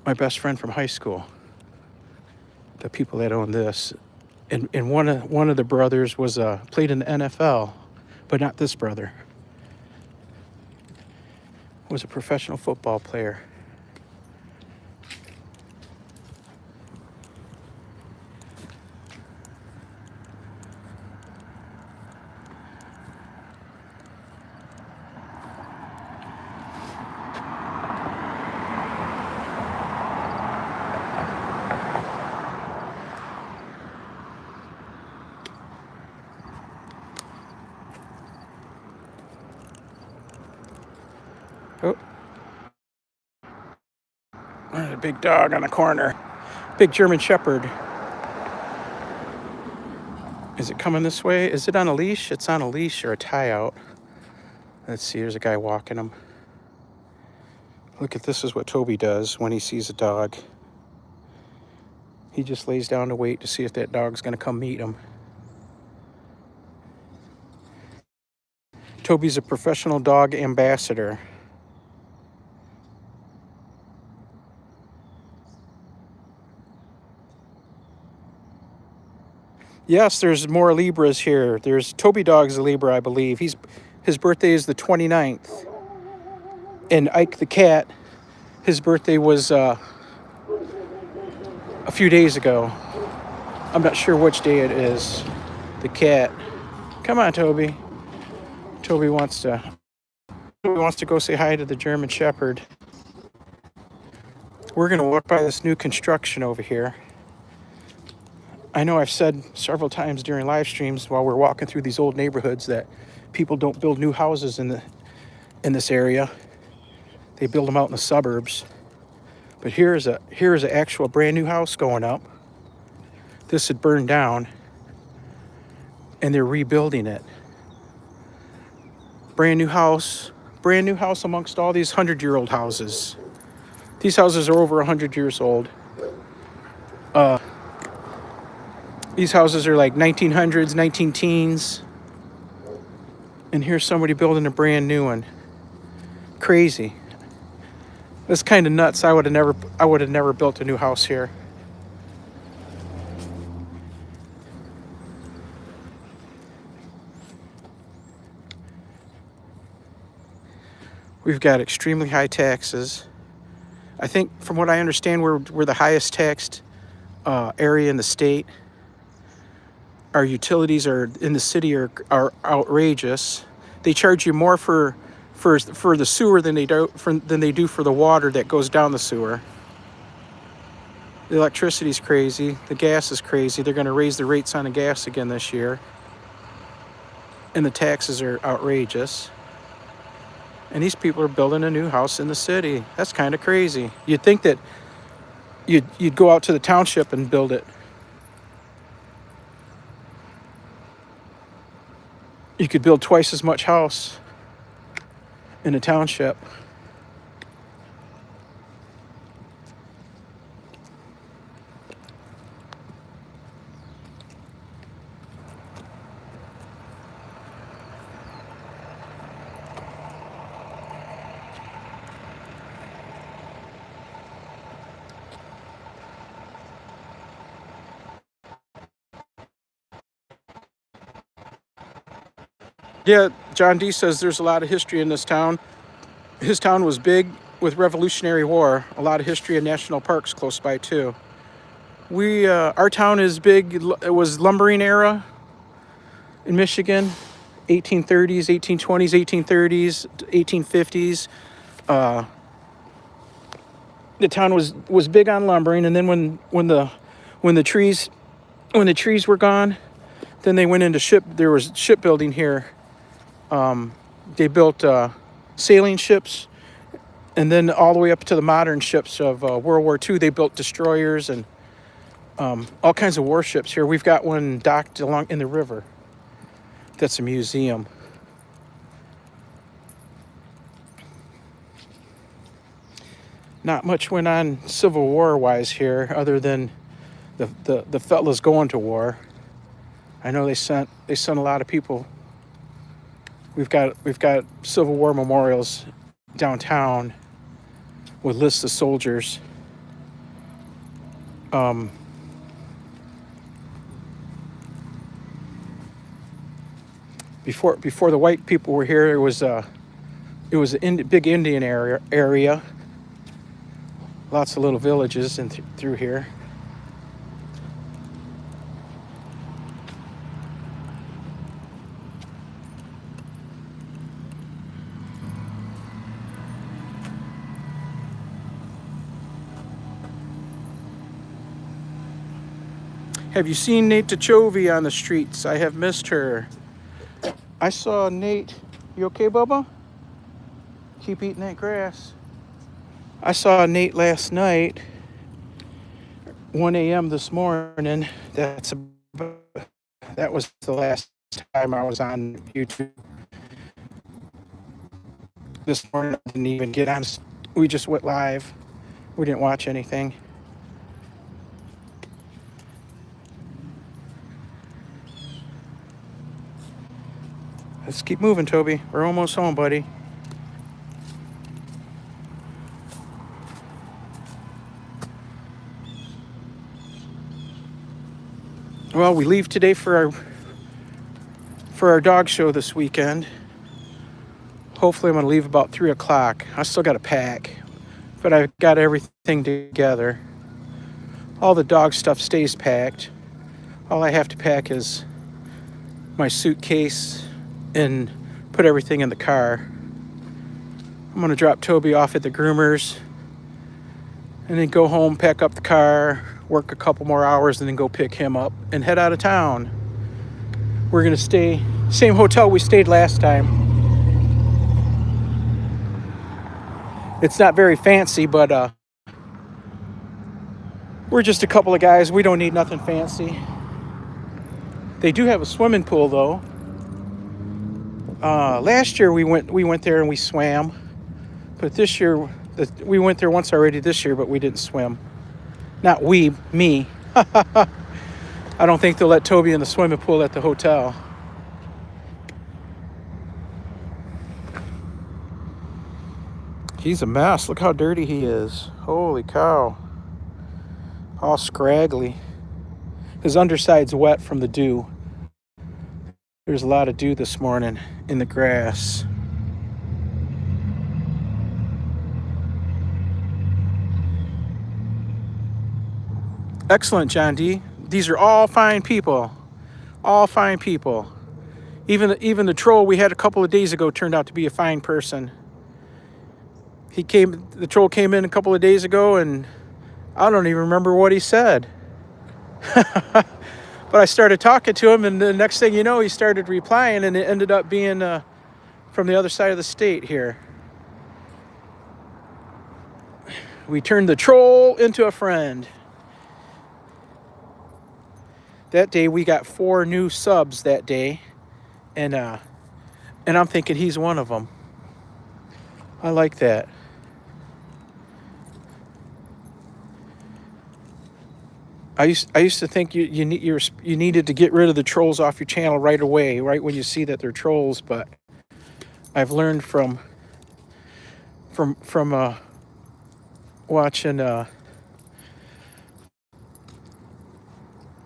my best friend from high school. The people that own this, and one of the brothers was played in the NFL, but not this brother. Was a professional football player. Oh, a big dog on the corner. Big German Shepherd. Is it coming this way? Is it on a leash? It's on a leash or a tie out. Let's see, there's a guy walking him. Look at this is what Toby does when he sees a dog. He just lays down to wait to see if that dog's gonna come meet him. Toby's a professional dog ambassador. Yes, there's more Libras here. There's Toby Dog's a Libra, I believe. His birthday is the 29th. And Ike the cat, his birthday was a few days ago. I'm not sure which day it is. The cat. Come on, Toby. Toby wants to go say hi to the German Shepherd. We're gonna walk by this new construction over here. I know I've said several times during live streams while we're walking through these old neighborhoods that people don't build new houses in this area. They build them out in the suburbs. But here is an actual brand new house going up. This had burned down, and they're rebuilding it. Brand new house amongst all these 100-year-old houses. These houses are over 100 years old. These houses are like 1900s, 19-teens. And here's somebody building a brand new one. Crazy. That's kind of nuts. I would have never built a new house here. We've got extremely high taxes. I think, from what I understand, we're the highest taxed area in the state. Our utilities are in the city are outrageous. They charge you more for the sewer than they do for the water that goes down the sewer. The electricity's crazy. The gas is crazy. They're going to raise the rates on the gas again this year. And the taxes are outrageous. And these people are building a new house in the city. That's kind of crazy. You'd think that you'd go out to the township and build it. You could build twice as much house in a township. Yeah, John D says there's a lot of history in this town. His town was big with Revolutionary War. A lot of history and national parks close by too. Our town is big. It was lumbering era in Michigan, 1830s, 1820s, 1830s, 1850s. The town was big on lumbering, and then when the trees were gone, then they went into there was shipbuilding here. They built sailing ships, and then all the way up to the modern ships of World War II. They built destroyers and all kinds of warships here. We've got one docked along in the river. That's a museum. Not much went on Civil War wise here, other than the fellas going to war. I know they sent a lot of people. We've got Civil War memorials downtown with lists of soldiers. Before the white people were here, it was a big Indian area. Lots of little villages through here. Have you seen Nate Toby on the streets? I have missed her. I saw Nate. You okay, Bubba? Keep eating that grass. I saw Nate last night, 1 a.m. this morning. That was the last time I was on YouTube. This morning I didn't even get on. We just went live. We didn't watch anything. Let's keep moving, Toby. We're almost home, buddy. Well, we leave today for our dog show this weekend. Hopefully I'm going to leave about 3 o'clock. I still got to pack, but I've got everything together. All the dog stuff stays packed. All I have to pack is my suitcase and put everything in the car. I'm going to drop Toby off at the groomers and then go home, pack up the car, work a couple more hours, and then go pick him up and head out of town. We're going to stay same hotel we stayed last time. It's not very fancy, but we're just a couple of guys. We don't need nothing fancy. They do have a swimming pool, though. Last year we went there and we swam, but this year we went there once already this year, but we didn't swim. Not me. I don't think they'll let Toby in the swimming pool at the hotel. He's a mess. Look how dirty he is. Holy cow. All scraggly. His underside's wet from the dew. There's a lot of dew this morning in the grass. Excellent, John D. These are all fine people. All fine people. Even the troll we had a couple of days ago turned out to be a fine person. The troll came in a couple of days ago, and I don't even remember what he said. But I started talking to him, and the next thing you know, he started replying, and it ended up being from the other side of the state here. We turned the troll into a friend. That day, we got 4 new subs that day, and I'm thinking he's one of them. I like that. I used to think you needed to get rid of the trolls off your channel right away, right when you see that they're trolls. But I've learned from watching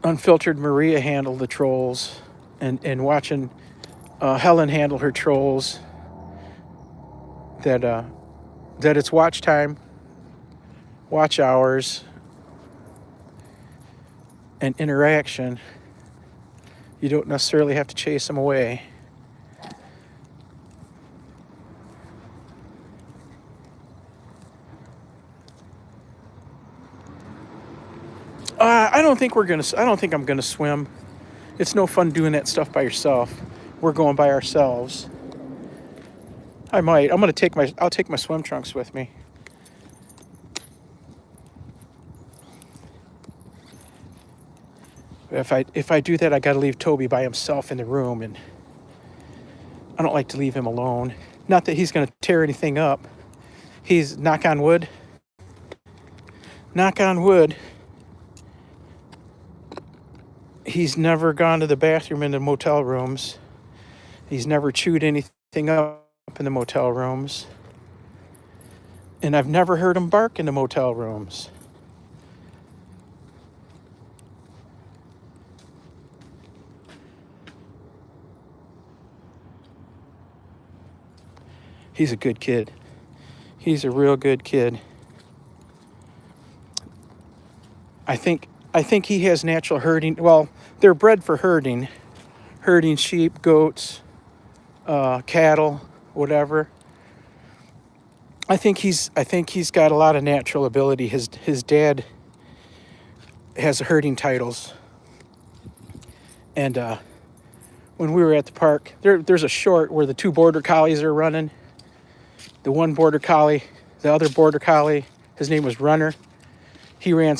Unfiltered Maria handle the trolls, and watching Helen handle her trolls, that it's watch time, watch hours, and interaction. You don't necessarily have to chase them away. I don't think I'm gonna swim. It's no fun doing that stuff by yourself. We're going by ourselves. I might. I'll take my swim trunks with me. If I do that, I got to leave Toby by himself in the room, and I don't like to leave him alone. Not that he's going to tear anything up. He's, knock on wood. He's never gone to the bathroom in the motel rooms. He's never chewed anything up in the motel rooms. And I've never heard him bark in the motel rooms. He's a good kid. He's a real good kid. I think he has natural herding. Well, they're bred for herding sheep, goats, cattle, whatever. I think he's got a lot of natural ability. His dad has herding titles, and when we were at the park, there's a short where the 2 border collies are running. The one border collie, the other border collie, his name was Runner. He ran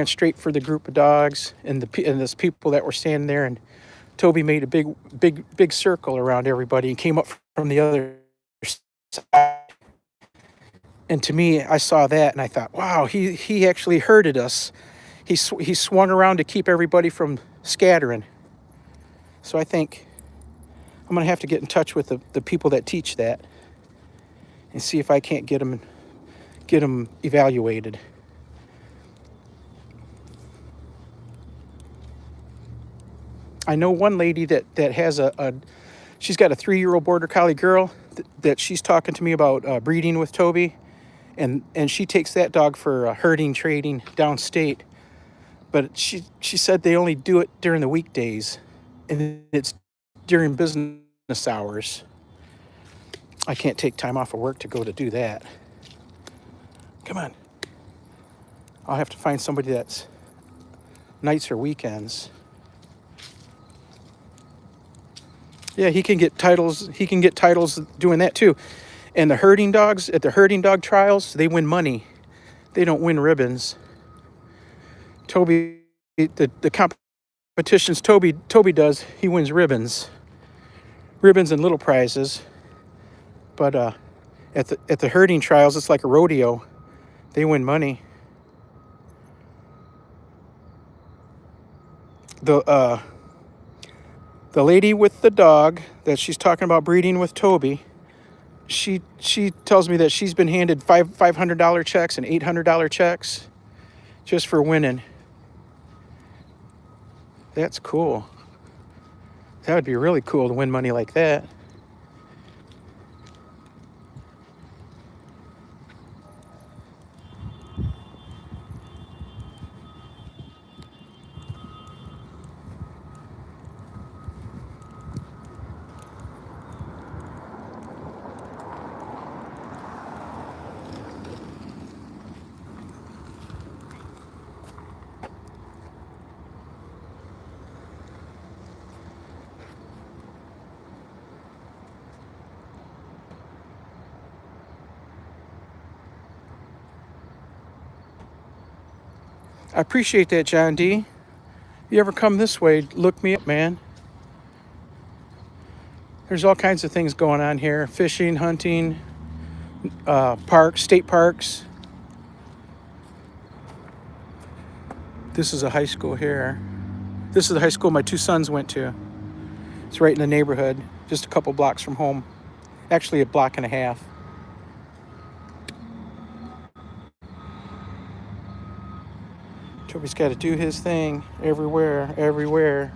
straight for the group of dogs and this people that were standing there, and Toby made a big circle around everybody and came up from the other side. And to me, I saw that and I thought, wow, he actually herded us. He swung around to keep everybody from scattering. So I think I'm gonna have to get in touch with the people that teach that and see if I can't get them evaluated. I know one lady that has she's got a 3-year-old border collie girl that she's talking to me about breeding with Toby, and she takes that dog for herding trading downstate, but she said they only do it during the weekdays, and it's during business hours. I can't take time off of work to go to do that. Come on. I'll have to find somebody that's nights or weekends. Yeah, he can get titles doing that too. And the herding dogs, at the herding dog trials, they win money. They don't win ribbons. Toby, the competitions Toby does, he wins ribbons and little prizes. But at the herding trials, it's like a rodeo. They win money. The lady with the dog that she's talking about breeding with Toby, she tells me that she's been handed $500 checks and $800 checks just for winning. That's cool. That would be really cool to win money like that. I appreciate that, John D. If you ever come this way, look me up, man. There's all kinds of things going on here. Fishing, hunting, parks, state parks. This is a high school here. This is the high school my two sons went to. It's right in the neighborhood, just a couple blocks from home. Actually, a block and a half. Toby's got to do his thing everywhere, everywhere.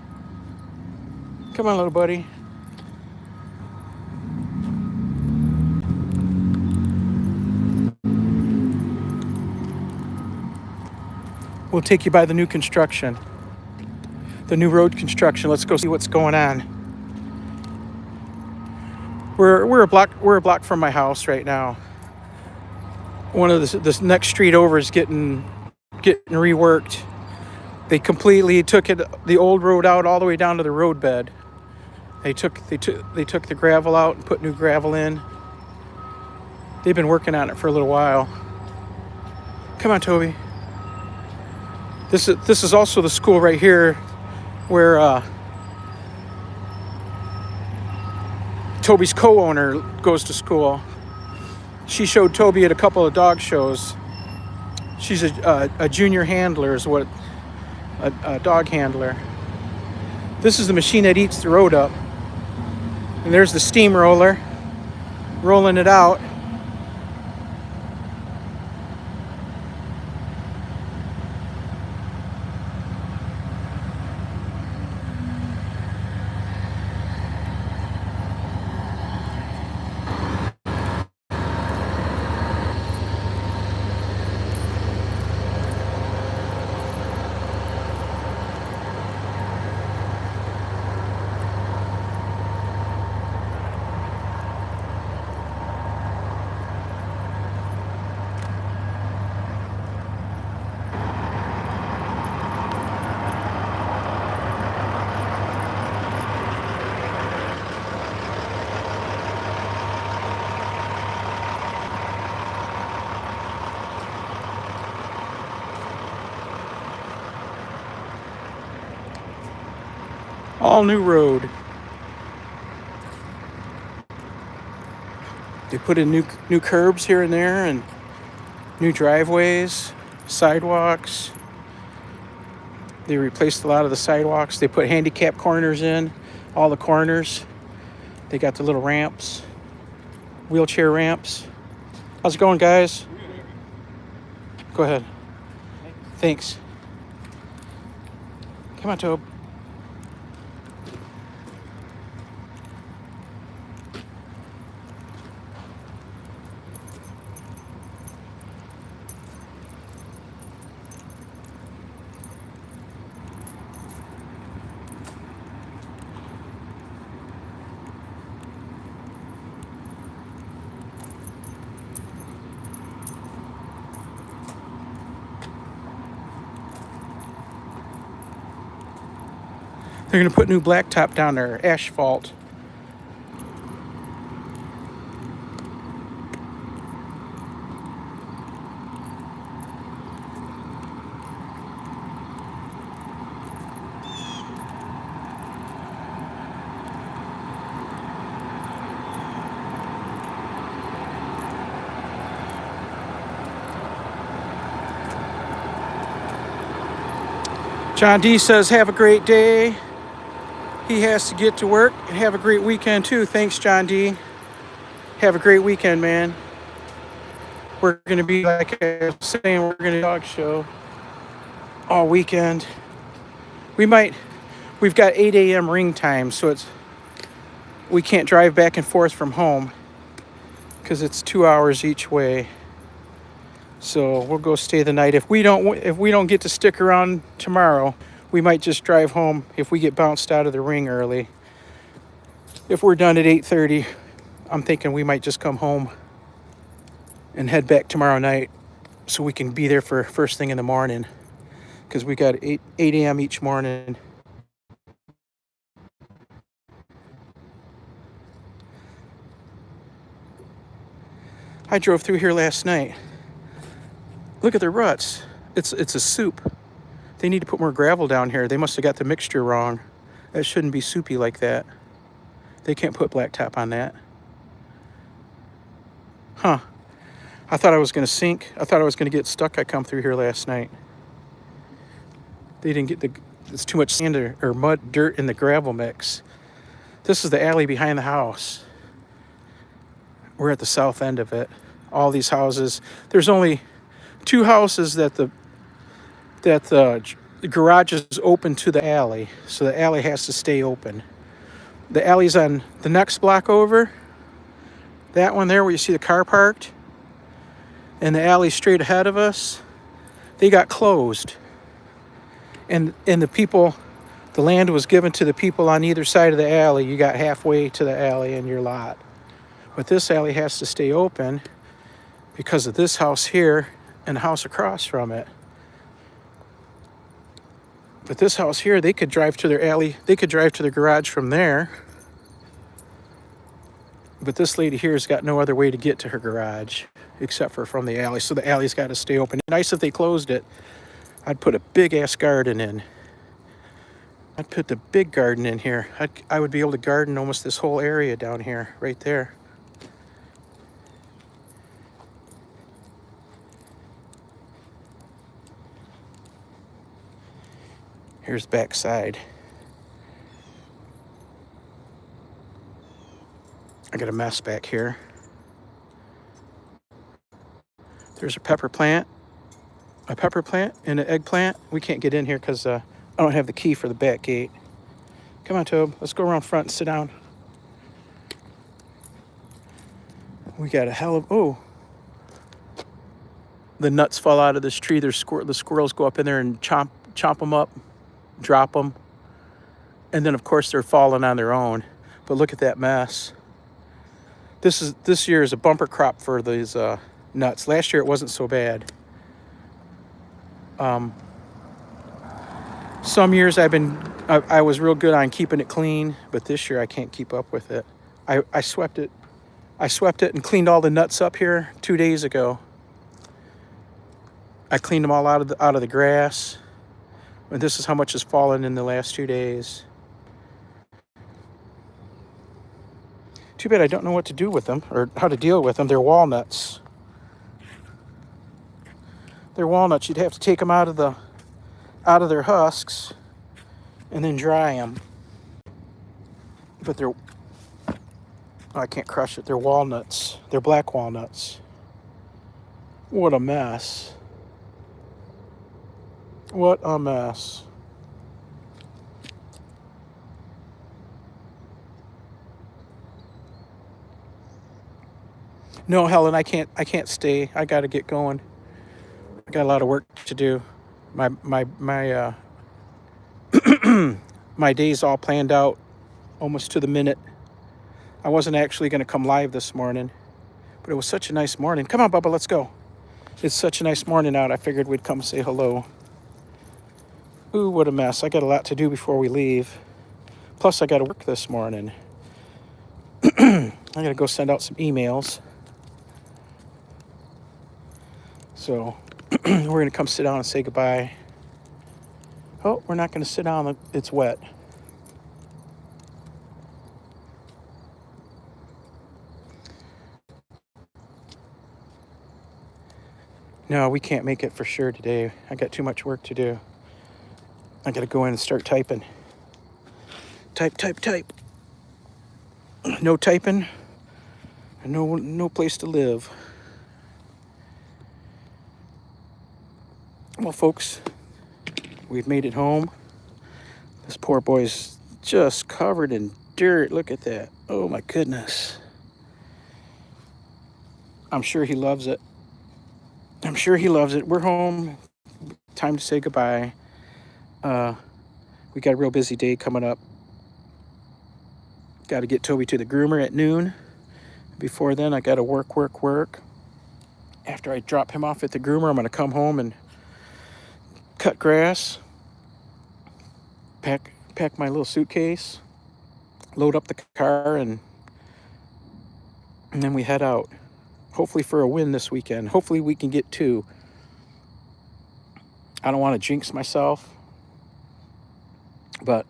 Come on, little buddy. We'll take you by the new construction, the new road construction. Let's go see what's going on. We're a block from my house right now. One of this next street over is getting reworked. They completely took the old road out all the way down to the roadbed. They took the gravel out and put new gravel in. They've been working on it for a little while. Come on, Toby. This is also the school right here where Toby's co-owner goes to school. She showed Toby at a couple of dog shows. She's a junior handler, is what a dog handler. This is the machine that eats the road up. And there's the steamroller rolling it out. All new road. They put in new curbs here and there, and new driveways, sidewalks. They replaced a lot of the sidewalks. They put handicap corners in, all the corners. They got the little ramps, wheelchair ramps. How's it going, guys? Go ahead. Thanks. Come on, Tobe. They're going to put new blacktop down there, asphalt. John D says, have a great day. He has to get to work, and have a great weekend too. Thanks, John D. Have a great weekend, man. We're going to be, like I was saying, we're going to dog show all weekend. We've got 8 a.m. ring time, so we can't drive back and forth from home because it's 2 hours each way. So we'll go stay the night. If we don't get to stick around tomorrow, we might just drive home if we get bounced out of the ring early. If we're done at 8:30, I'm thinking we might just come home and head back tomorrow night so we can be there for first thing in the morning, because we got 8 a.m. each morning. I drove through here last night. Look at the ruts. It's a soup. They need to put more gravel down here. They must have got the mixture wrong. That shouldn't be soupy like that. They can't put blacktop on that. Huh. I thought I was going to sink. I thought I was going to get stuck. I come through here last night. They didn't get it's too much sand or mud, dirt in the gravel mix. This is the alley behind the house. We're at the south end of it. All these houses. There's only 2 houses that the garage is open to the alley. So the alley has to stay open. The alley's on the next block over. That one there where you see the car parked. And the alley straight ahead of us. They got closed. And the people, the land was given to the people on either side of the alley. You got halfway to the alley in your lot. But this alley has to stay open because of this house here and the house across from it. But this house here, they could drive to their alley. They could drive to their garage from there. But this lady here has got no other way to get to her garage except for from the alley. So the alley's got to stay open. Nice if they closed it. I'd put a big-ass garden in. I'd put the big garden in here. I would be able to garden almost this whole area down here, right there. Here's backside. I got a mess back here. There's a pepper plant and an eggplant. We can't get in here because I don't have the key for the back gate. Come on, Toby. Let's go around front and sit down. We got a hell of... Oh. The nuts fall out of this tree. The squirrels go up in there and chomp them up, drop them. And then, of course, they're falling on their own. But look at that mess. This year is a bumper crop for these nuts. Last year it wasn't so bad. Some years I was real good on keeping it clean, but this year I can't keep up with it. I swept it and cleaned all the nuts up here 2 days ago. I cleaned them all out of the grass. And this is how much has fallen in the last 2 days. Too bad I don't know what to do with them or how to deal with them. They're walnuts. They're walnuts. You'd have to take them out of their husks and then dry them. But I can't crush it. They're walnuts. They're black walnuts. What a mess. What a mess. No, Helen, I can't stay. I got to get going. I got a lot of work to do. My my day's all planned out almost to the minute. I wasn't actually going to come live this morning, but it was such a nice morning. Come on, Bubba, let's go. It's such a nice morning out. I figured we'd come say hello. Ooh, what a mess. I got a lot to do before we leave. Plus, I got to work this morning. I got to go send out some emails. So we're going to come sit down and say goodbye. Oh, we're not going to sit down. It's wet. No, we can't make it for sure today. I got too much work to do. I got to go in and start typing. Type. No typing. And no place to live. Well, folks, we've made it home. This poor boy's just covered in dirt. Look at that. Oh, my goodness. I'm sure he loves it. We're home. Time to say goodbye. We got a real busy day coming up. Got to get Toby to the groomer at noon. Before then, I got to work. After I drop him off at the groomer, I'm going to come home and cut grass, pack my little suitcase, load up the car, and then we head out. Hopefully for a win this weekend. Hopefully we can get 2. I don't want to jinx myself. but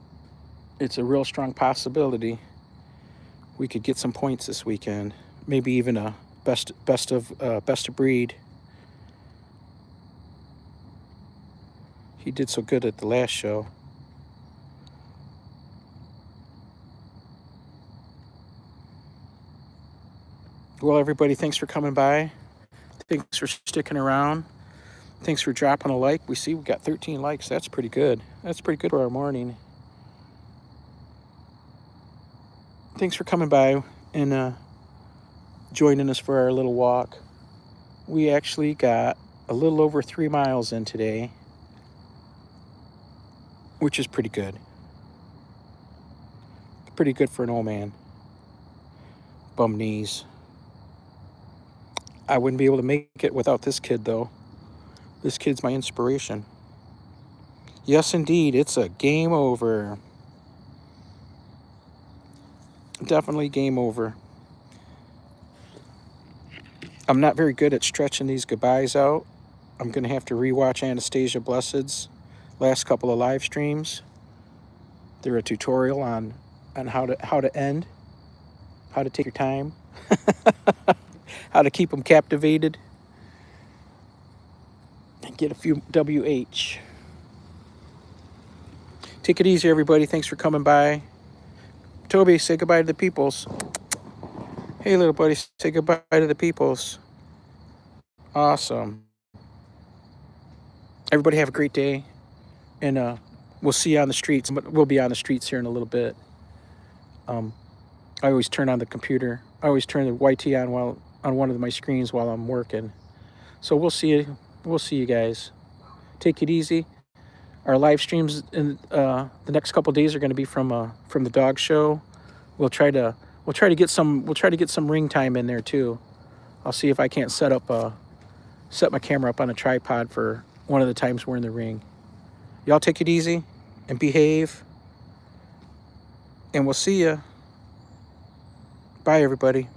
it's a real strong possibility we could get some points this weekend. Maybe even a best of breed. He did so good at the last show. Well, everybody, thanks for coming by. Thanks for sticking around. Thanks for dropping a like. We see we got 13 likes. That's pretty good. That's pretty good for our morning. Thanks for coming by and joining us for our little walk. We actually got a little over 3 miles in today, which is pretty good. Pretty good for an old man. Bum knees. I wouldn't be able to make it without this kid, though. This kid's my inspiration. Yes, indeed, it's a game over. Definitely game over. I'm not very good at stretching these goodbyes out. I'm going to have to rewatch Anastasia Blessed's last couple of live streams. They're a tutorial on how to end, how to take your time, how to keep them captivated, and get a few WH. Take it easy, everybody. Thanks for coming by. Toby, say goodbye to the peoples. Hey, little buddy, say goodbye to the peoples. Awesome. Everybody have a great day, and we'll see you on the streets. We'll be on the streets here in a little bit. I always turn on the computer. I always turn the YT on one of my screens while I'm working. So we'll see you. We'll see you guys. Take it easy. Our live streams in the next couple of days are going to be from the dog show. We'll try to get some ring time in there too. I'll see if I can't set my camera up on a tripod for one of the times we're in the ring. Y'all take it easy and behave. And we'll see ya. Bye, everybody.